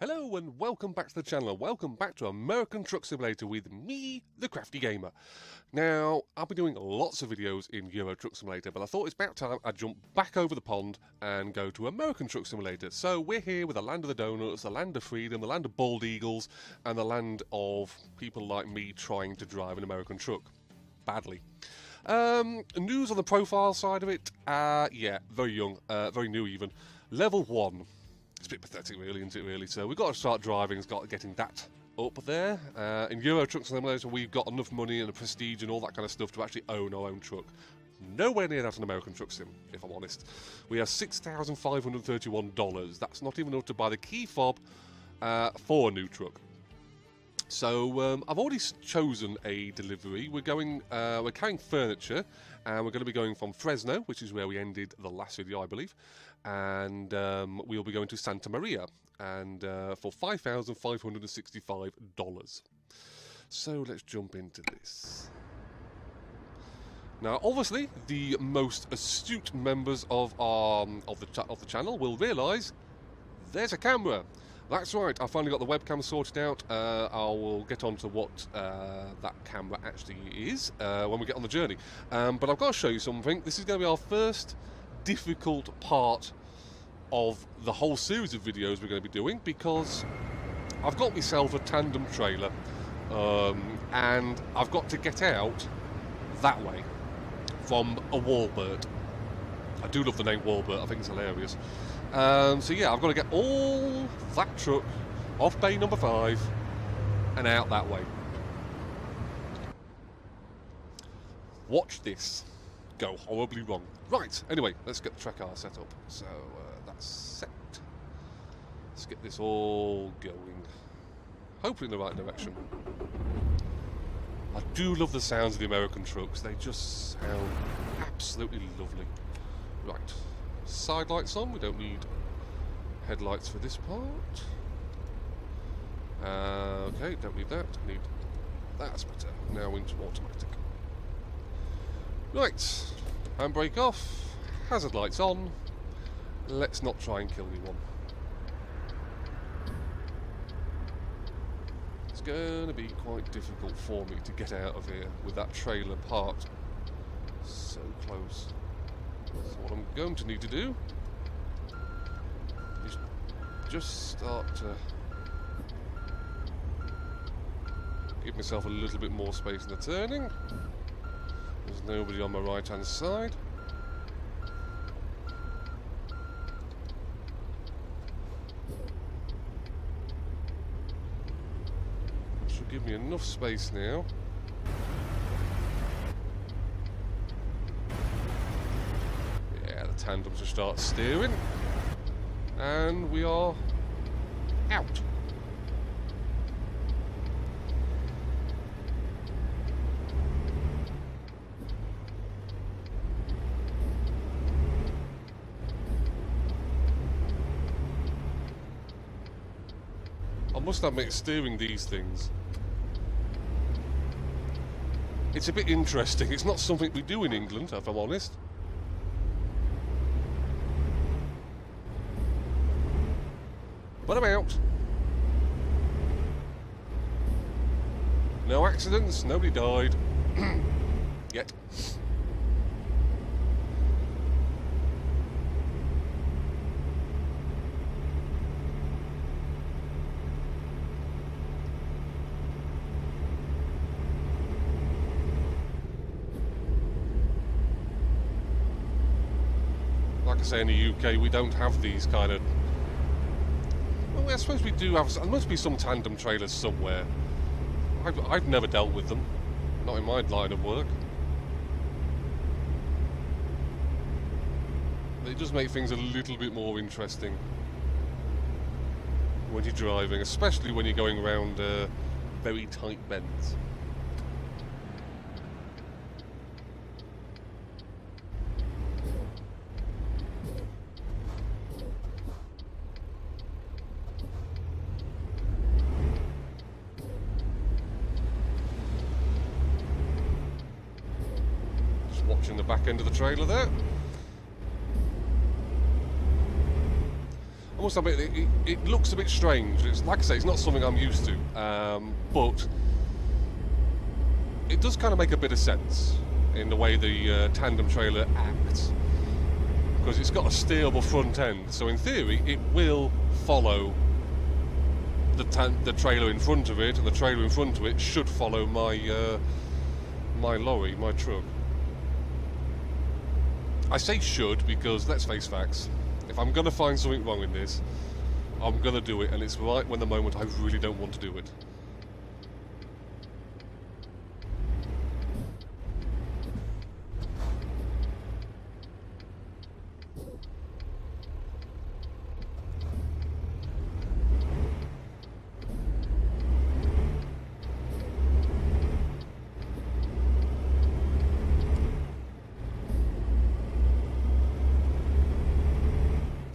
Hello and welcome back to the channel, and welcome back to American Truck Simulator with me, the Crafty Gamer. Now, I'll be doing lots of videos in Euro Truck Simulator, but I thought it's about time I jump back over the pond and go to American Truck Simulator. So we're here with the land of the donuts, the land of freedom, the land of bald eagles, and the land of people like me trying to drive an American truck. Badly. News on the profile side of it, yeah, very young, very new even. Level 1. It's a bit pathetic, really, isn't it, really? So we've got to start driving, getting that up there. In Euro Truck Simulator, we've got enough money and the prestige and all that kind of stuff to actually own our own truck. Nowhere near that in American Truck Sim, if I'm honest. We have $6,531. That's not even enough to buy the key fob for a new truck. So I've already chosen a delivery. We're carrying furniture, and we're going to be going from Fresno, which is where we ended the last video, I believe, and we'll be going to Santa Maria, and for $5,565. So let's jump into this. Now, obviously, the most astute members of the channel will realise there's a camera. That's right, I finally got the webcam sorted out. I will get on to what that camera actually is when we get on the journey. But I've got to show you something. This is going to be our first difficult part of the whole series of videos we're going to be doing, because I've got myself a tandem trailer, and I've got to get out that way from a warbird. I do love the name warbird, I think it's hilarious. So yeah, I've got to get all that truck off bay number 5 and out that way. Watch this go horribly wrong. Right, anyway, let's get the track R set up. So that's set. Let's get this all going. Hopefully in the right direction. I do love the sounds of the American trucks. They just sound absolutely lovely. Right. Side lights on, we don't need headlights for this part. Okay, don't need that, need that's better. Now into automatic. Right, handbrake off, hazard lights on. Let's not try and kill anyone. It's going to be quite difficult for me to get out of here with that trailer parked so close. So what I'm going to need to do is just start to give myself a little bit more space in the turning. There's nobody on my right hand side. Should give me enough space now. Tandem to start steering, and we are out. I must admit, steering these things, it's a bit interesting. It's not something we do in England, if I'm honest. But I'm out. No accidents, nobody died. Yet. Like I say, in the UK, we don't have these kind of... Well, I suppose we do have... There must be some tandem trailers somewhere. I've never dealt with them. Not in my line of work. It does make things a little bit more interesting when you're driving, especially when you're going around very tight bends. Watching the back end of the trailer there. I must admit, it looks a bit strange. It's like I say, it's not something I'm used to, but it does kind of make a bit of sense in the way the tandem trailer acts, because it's got a steerable front end. So in theory, it will follow the trailer in front of it, and the trailer in front of it should follow my my lorry, my truck. I say should because, let's face facts, if I'm going to find something wrong in this, I'm going to do it, and it's right when the moment I really don't want to do it.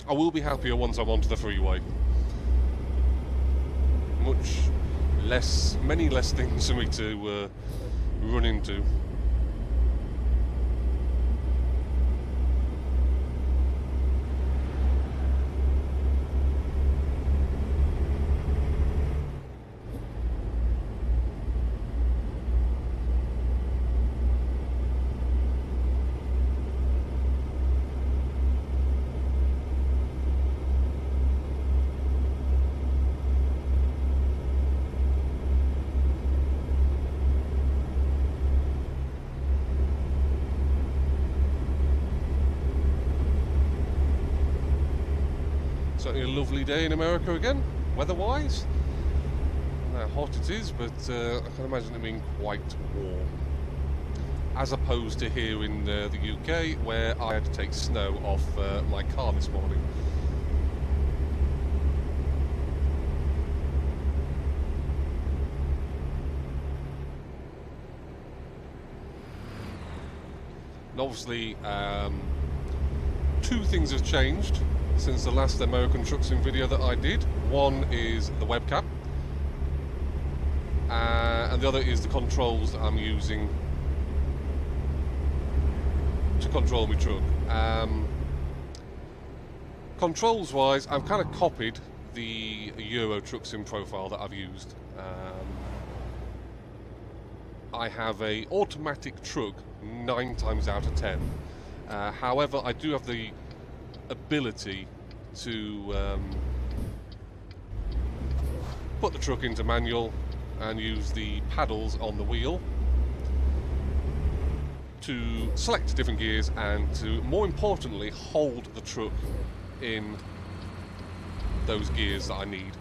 I will be happier once I'm onto the freeway. Many less things for me to run into. Certainly a lovely day in America again, weather-wise. How hot it is, but I can imagine it being quite warm. As opposed to here in the UK, where I had to take snow off my car this morning. And obviously, two things have changed since the last American Truck Sim video that I did. One is the webcam, and the other is the controls that I'm using to control my truck. Controls wise, I've kind of copied the Euro Truck Sim profile that I've used. I have a automatic truck 9 times out of 10. However, I do have the ability to put the truck into manual and use the paddles on the wheel to select different gears and to, more importantly, hold the truck in those gears that I need.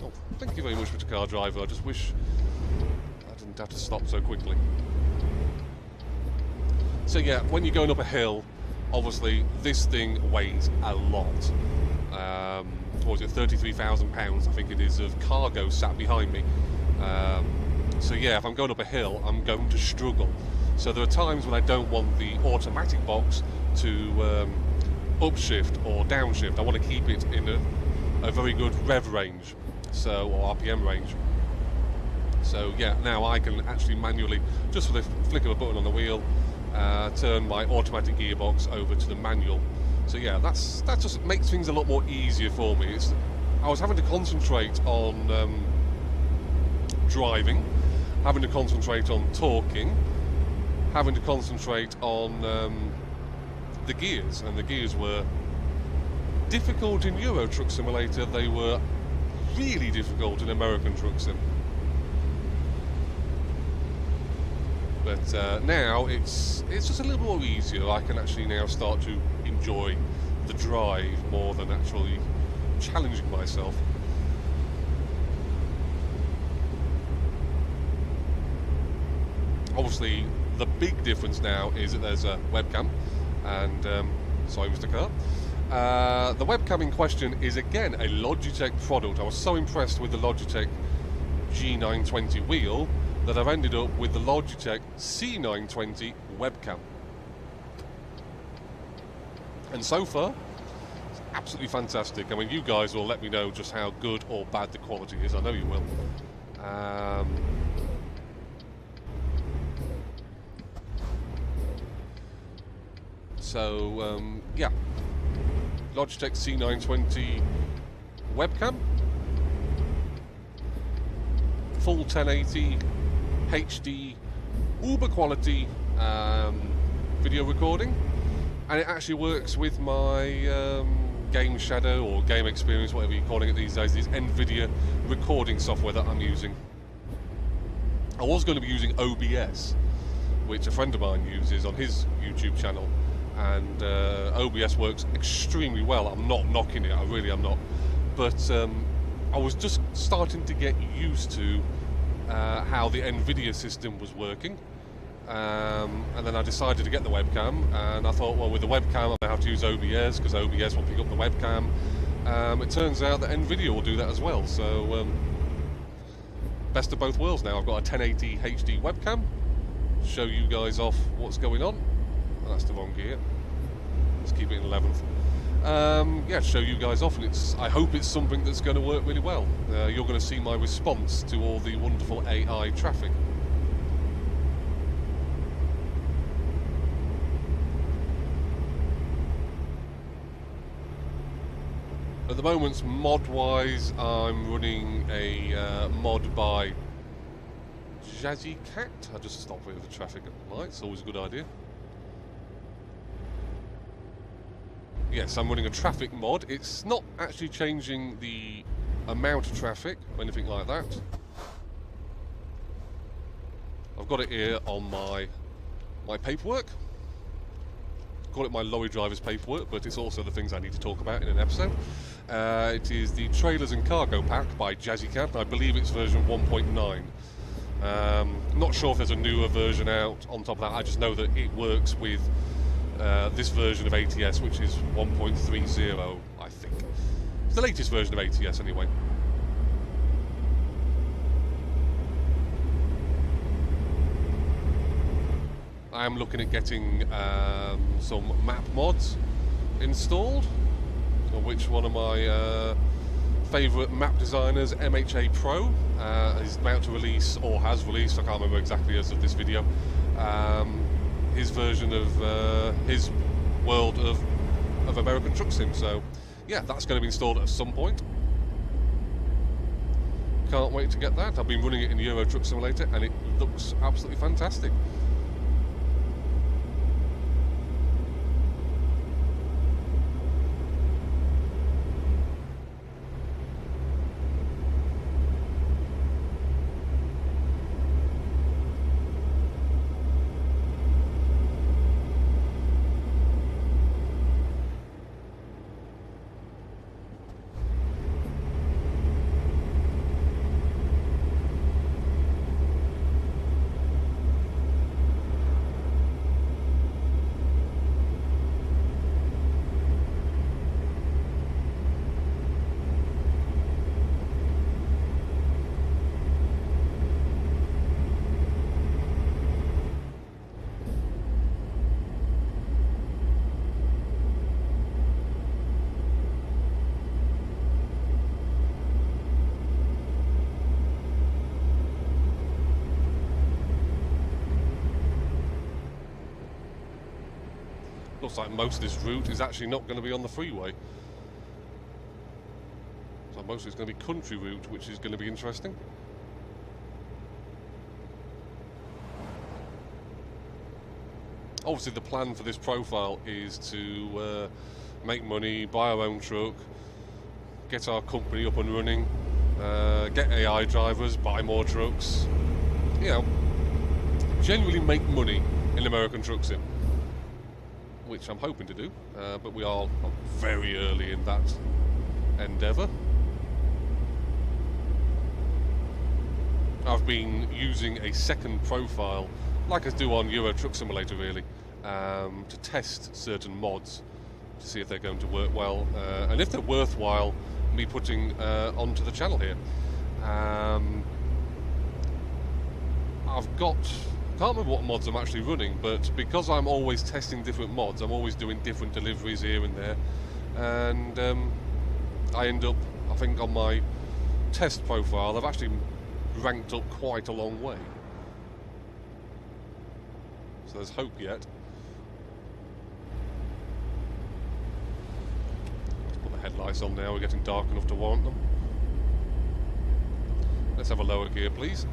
Oh, thank you very much, Mr. Car Driver. I just wish I didn't have to stop so quickly. So yeah, when you're going up a hill, obviously, this thing weighs a lot. What was it, £33,000, I think it is, of cargo sat behind me. So yeah, if I'm going up a hill, I'm going to struggle. So there are times when I don't want the automatic box to upshift or downshift. I want to keep it in a very good rev range, or RPM range. So yeah, now I can actually manually, just with a flick of a button on the wheel, turn my automatic gearbox over to the manual. So yeah, that just makes things a lot more easier for me. I was having to concentrate on driving, having to concentrate on talking, having to concentrate on the gears, and the gears were difficult in Euro Truck Simulator. They were really difficult in American Truck Sim. But now it's just a little more easier. I can actually now start to enjoy the drive more than actually challenging myself. Obviously, the big difference now is that there's a webcam, and sorry, Mr. Car. The webcam in question is again a Logitech product. I was so impressed with the Logitech G920 wheel that I've ended up with the Logitech C920 webcam. And so far, it's absolutely fantastic. I mean, you guys will let me know just how good or bad the quality is. I know you will. Yeah. Logitech C920 webcam, full 1080 HD uber quality video recording, and it actually works with my Game Shadow or Game Experience, whatever you're calling it these days, this NVIDIA recording software that I'm using. I was going to be using OBS, which a friend of mine uses on his YouTube channel, and OBS works extremely well. I'm not knocking it, I really am not, but I was just starting to get used to how the NVIDIA system was working, and then I decided to get the webcam, and I thought, well, with the webcam I have to use OBS because OBS will pick up the webcam. It turns out that NVIDIA will do that as well, so best of both worlds now. I've got a 1080 HD webcam, show you guys off what's going on. Oh, that's the wrong gear, let's keep it in 11th. Yeah, show you guys off, and I hope it's something that's going to work really well. You're going to see my response to all the wonderful AI traffic. At the moment, mod-wise, I'm running a mod by Jazzy Cat. I just stop with the traffic at the lights, always a good idea. Yes, I'm running a traffic mod. It's not actually changing the amount of traffic or anything like that. I've got it here on my paperwork. Call it my lorry driver's paperwork, but it's also the things I need to talk about in an episode. It is the Trailers and Cargo Pack by Jazzy Cat. I believe it's version 1.9. Not sure if there's a newer version out on top of that. I just know that it works with this version of ATS, which is 1.30, I think. It's the latest version of ATS anyway. I am looking at getting some map mods installed, of which one of my favourite map designers, MHA Pro, is about to release, or has released, I can't remember exactly as of this video, his version of his world of American Truck Sim. So yeah, that's going to be installed at some point. Can't wait to get that. I've been running it in Euro Truck Simulator and it looks absolutely fantastic. Looks like most of this route is actually not going to be on the freeway. So most of it's going to be country route, which is going to be interesting. Obviously the plan for this profile is to make money, buy our own truck, get our company up and running, get AI drivers, buy more trucks, you know, generally make money in American Truck Sim, which I'm hoping to do, but we are very early in that endeavour. I've been using a second profile, like I do on Euro Truck Simulator really, to test certain mods to see if they're going to work well, and if they're worthwhile me putting onto the channel here. Can't remember what mods I'm actually running, but because I'm always testing different mods, I'm always doing different deliveries here and there, and I end up, I think on my test profile, I've actually ranked up quite a long way. So there's hope yet. headlights on now. We're getting dark enough to warrant them. Let's have a lower gear, please.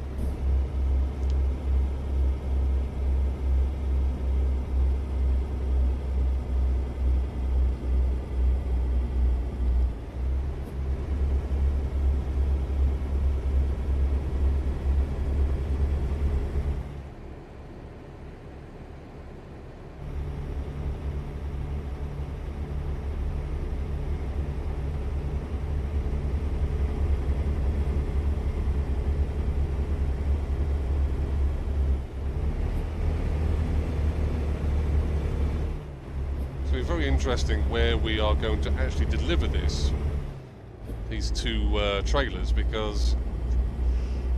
It's very interesting where we are going to actually deliver these two trailers, because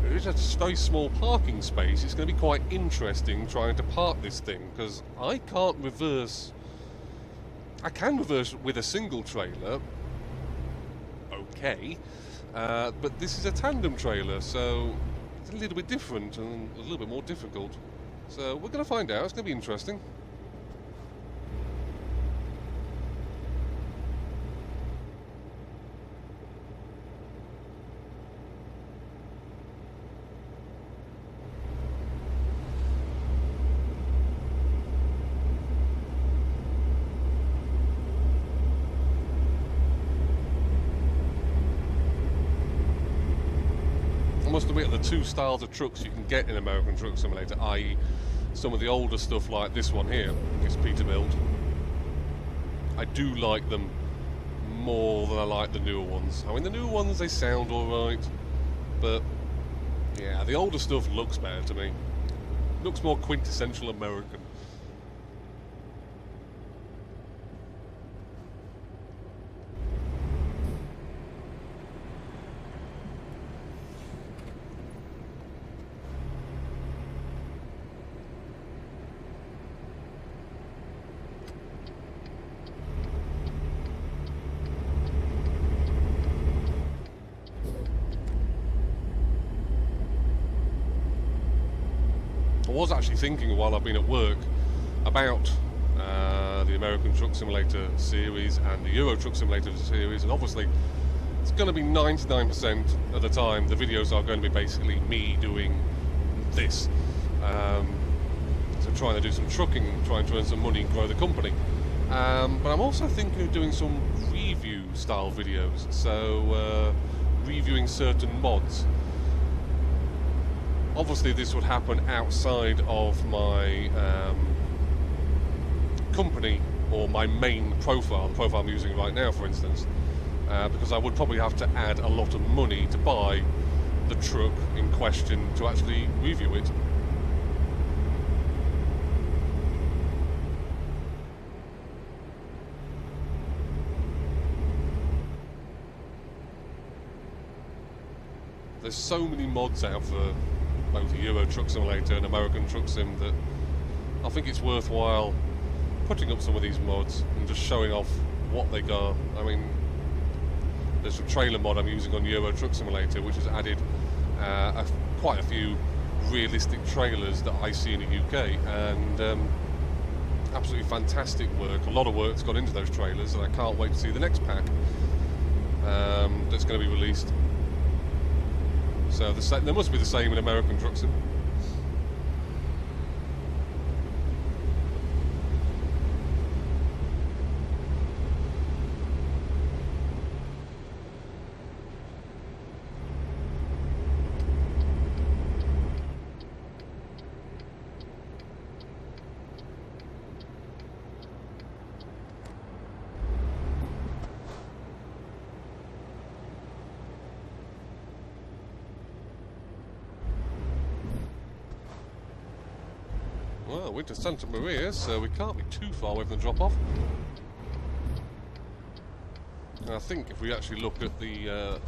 there is a very small parking space. It's going to be quite interesting trying to park this thing, because I can't reverse. I can reverse with a single trailer, okay, but this is a tandem trailer, so it's a little bit different and a little bit more difficult. So we're going to find out. It's going to be interesting. I must admit, the two styles of trucks you can get in American Truck Simulator, i.e. some of the older stuff like this one here, this Peterbilt, I do like them more than I like the newer ones. I mean, the newer ones, they sound alright, but yeah, the older stuff looks better to me. Looks more quintessential American. I was actually thinking while I've been at work about the American Truck Simulator series and the Euro Truck Simulator series, and obviously it's going to be 99% of the time the videos are going to be basically me doing this. So trying to do some trucking, trying to earn some money and grow the company. But I'm also thinking of doing some review style videos, so reviewing certain mods. Obviously this would happen outside of my company or my main profile, the profile I'm using right now for instance, because I would probably have to add a lot of money to buy the truck in question to actually review it. There's so many mods out for both the Euro Truck Simulator and American Truck Sim that I think it's worthwhile putting up some of these mods and just showing off what they got. I mean, there's a trailer mod I'm using on Euro Truck Simulator which has added quite a few realistic trailers that I see in the UK, and absolutely fantastic work. A lot of work's gone into those trailers, and I can't wait to see the next pack that's going to be released. So there must be the same in American Truck Sim. Well, we're to Santa Maria, so we can't be too far away from the drop-off. And I think if we actually look at the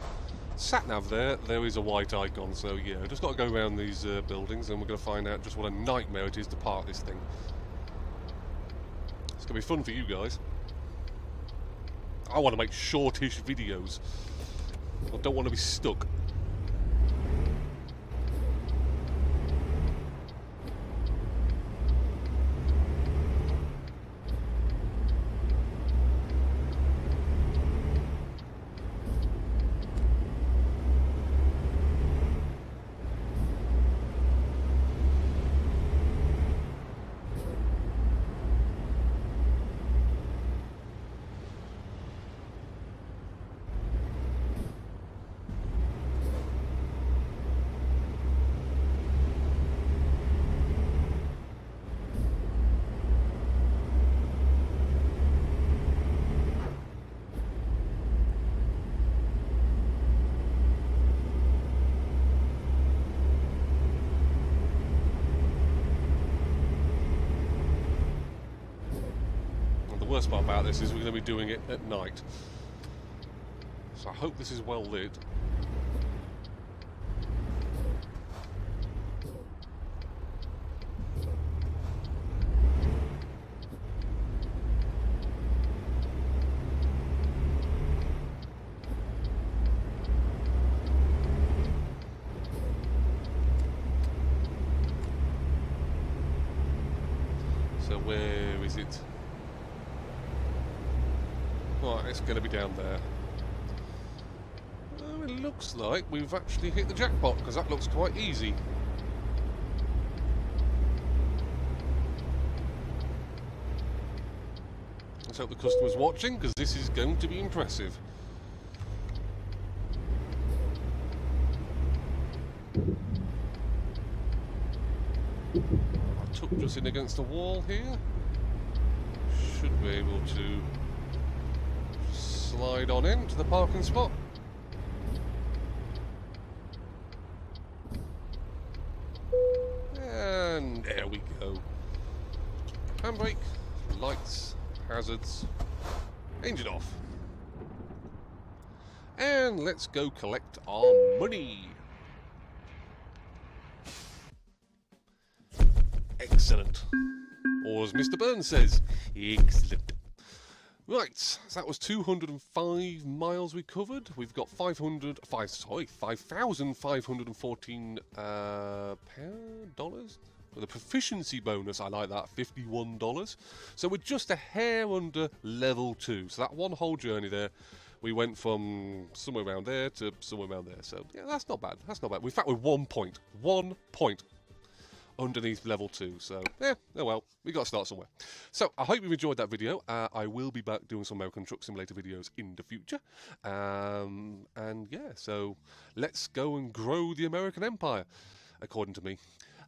sat-nav there is a white icon, so yeah, just got to go around these buildings and we're going to find out just what a nightmare it is to park this thing. It's going to be fun for you guys. I want to make shortish videos. I don't want to be stuck. worst part about this is we're going to be doing it at night. So I hope this is well lit. So where is it? Right, it's going to be down there. Oh, it looks like we've actually hit the jackpot, because that looks quite easy. Let's hope the customer's watching, because this is going to be impressive. I took just in against the wall here. Should be able to slide on into the parking spot. And there we go. Handbrake, lights, hazards, engine off. And let's go collect our money. Excellent. Or as Mr. Burns says, excellent. Right, so that was 205 miles we covered. We've got 5,514 dollars. With a proficiency bonus, I like that, $51. So we're just a hair under level 2. So that one whole journey there, we went from somewhere around there to somewhere around there. So yeah, that's not bad. That's not bad. In fact, we're 1 point. 1 point underneath level 2, so yeah, oh well, we got to start somewhere. So I hope you've enjoyed that video. I will be back doing some American Truck Simulator videos in the future, and yeah, so let's go and grow the American Empire, according to me.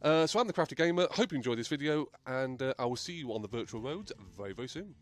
So I'm the Crafty Gamer. Hope you enjoyed this video, and I will see you on the virtual roads very, very soon.